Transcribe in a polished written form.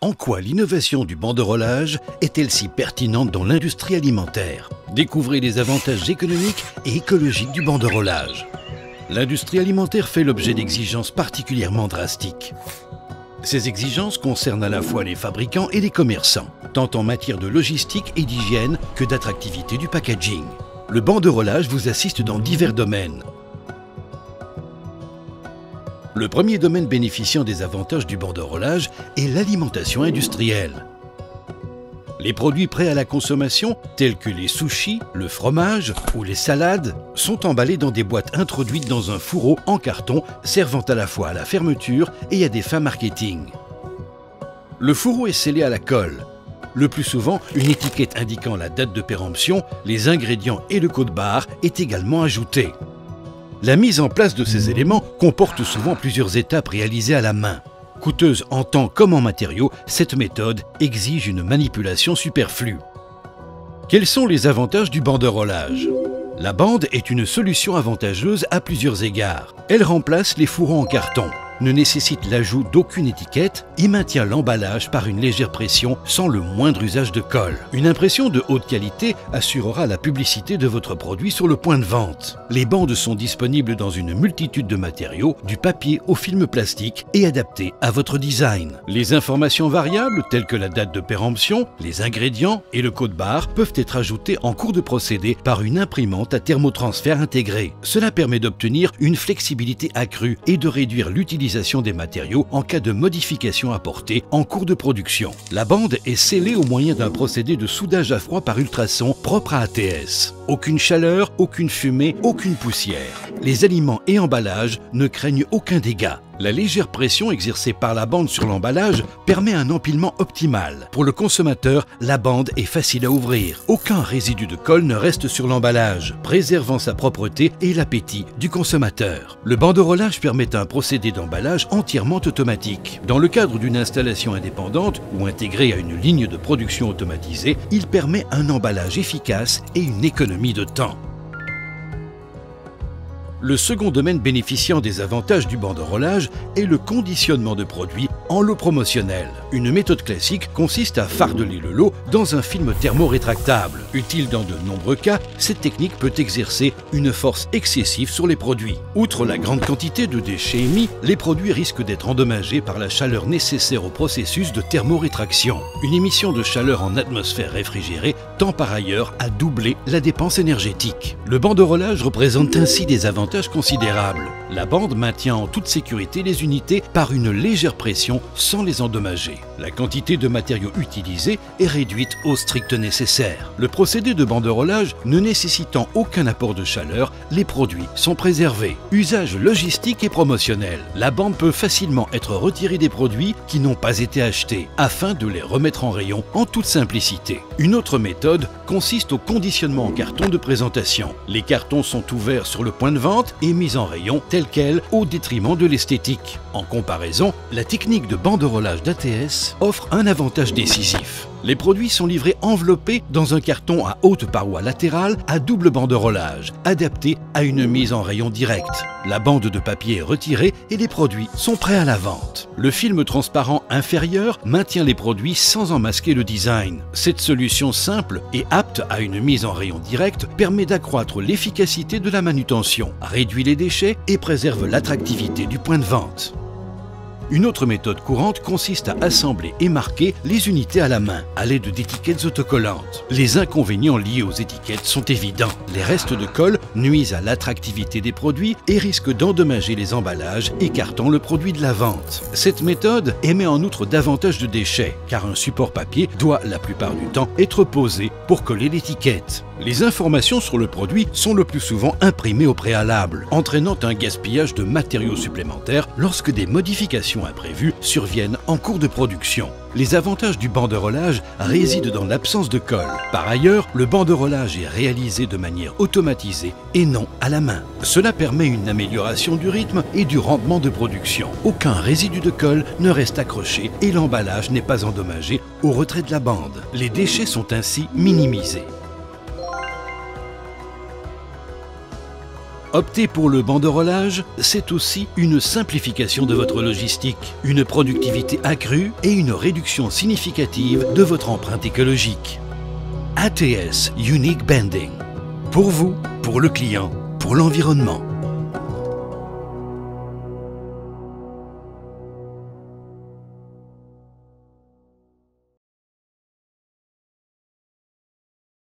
En quoi l'innovation du banderolage est-elle si pertinente dans l'industrie alimentaire? Découvrez les avantages économiques et écologiques du banderolage. L'industrie alimentaire fait l'objet d'exigences particulièrement drastiques. Ces exigences concernent à la fois les fabricants et les commerçants, tant en matière de logistique et d'hygiène que d'attractivité du packaging. Le banderolage vous assiste dans divers domaines. Le premier domaine bénéficiant des avantages du banderolage est l'alimentation industrielle. Les produits prêts à la consommation, tels que les sushis, le fromage ou les salades, sont emballés dans des boîtes introduites dans un fourreau en carton servant à la fois à la fermeture et à des fins marketing. Le fourreau est scellé à la colle. Le plus souvent, une étiquette indiquant la date de péremption, les ingrédients et le code-barre est également ajoutée. La mise en place de ces éléments comporte souvent plusieurs étapes réalisées à la main. Coûteuse en temps comme en matériaux, cette méthode exige une manipulation superflue. Quels sont les avantages du banderolage? La bande est une solution avantageuse à plusieurs égards. Elle remplace les fourreaux en carton, ne nécessite l'ajout d'aucune étiquette et maintient l'emballage par une légère pression sans le moindre usage de colle. Une impression de haute qualité assurera la publicité de votre produit sur le point de vente. Les bandes sont disponibles dans une multitude de matériaux, du papier au film plastique et adaptées à votre design. Les informations variables telles que la date de péremption, les ingrédients et le code-barre peuvent être ajoutées en cours de procédé par une imprimante à thermotransfert intégrée. Cela permet d'obtenir une flexibilité accrue et de réduire l'utilisation des matériaux en cas de modification apportée en cours de production. La bande est scellée au moyen d'un procédé de soudage à froid par ultrasons propre à ATS. Aucune chaleur, aucune fumée, aucune poussière. Les aliments et emballages ne craignent aucun dégât. La légère pression exercée par la bande sur l'emballage permet un empilement optimal. Pour le consommateur, la bande est facile à ouvrir. Aucun résidu de colle ne reste sur l'emballage, préservant sa propreté et l'appétit du consommateur. Le banderolage permet un procédé d'emballage entièrement automatique. Dans le cadre d'une installation indépendante ou intégrée à une ligne de production automatisée, il permet un emballage efficace et une économie de temps. Le second domaine bénéficiant des avantages du banderolage est le conditionnement de produits en lot promotionnel. Une méthode classique consiste à fardeler le lot dans un film thermorétractable. Utile dans de nombreux cas, cette technique peut exercer une force excessive sur les produits. Outre la grande quantité de déchets émis, les produits risquent d'être endommagés par la chaleur nécessaire au processus de thermorétraction. Une émission de chaleur en atmosphère réfrigérée tend par ailleurs à doubler la dépense énergétique. Le banderolage représente ainsi des avantages considérables. La bande maintient en toute sécurité les unités par une légère pression sans les endommager. La quantité de matériaux utilisés est réduite au strict nécessaire. Le procédé de banderolage ne nécessitant aucun apport de chaleur, les produits sont préservés. Usage logistique et promotionnel. La bande peut facilement être retirée des produits qui n'ont pas été achetés afin de les remettre en rayon en toute simplicité. Une autre méthode consiste au conditionnement en carton de présentation. Les cartons sont ouverts sur le point de vente et mis en rayon tel quel au détriment de l'esthétique. En comparaison, la technique de banderolage d'ATS offre un avantage décisif. Les produits sont livrés enveloppés dans un carton à haute paroi latérale à double banderolage, adapté à une mise en rayon directe. La bande de papier est retirée et les produits sont prêts à la vente. Le film transparent inférieur maintient les produits sans en masquer le design. Cette solution simple et apte à une mise en rayon directe permet d'accroître l'efficacité de la manutention, réduit les déchets et préserve l'attractivité du point de vente. Une autre méthode courante consiste à assembler et marquer les unités à la main, à l'aide d'étiquettes autocollantes. Les inconvénients liés aux étiquettes sont évidents. Les restes de colle nuisent à l'attractivité des produits et risquent d'endommager les emballages, écartant le produit de la vente. Cette méthode émet en outre davantage de déchets, car un support papier doit, la plupart du temps, être posé pour coller l'étiquette. Les informations sur le produit sont le plus souvent imprimées au préalable, entraînant un gaspillage de matériaux supplémentaires lorsque des modifications imprévues surviennent en cours de production. Les avantages du banderolage résident dans l'absence de colle. Par ailleurs, le banderolage est réalisé de manière automatisée et non à la main. Cela permet une amélioration du rythme et du rendement de production. Aucun résidu de colle ne reste accroché et l'emballage n'est pas endommagé au retrait de la bande. Les déchets sont ainsi minimisés. Opter pour le banderolage, c'est aussi une simplification de votre logistique, une productivité accrue et une réduction significative de votre empreinte écologique. ATS Unique Bending. Pour vous, pour le client, pour l'environnement.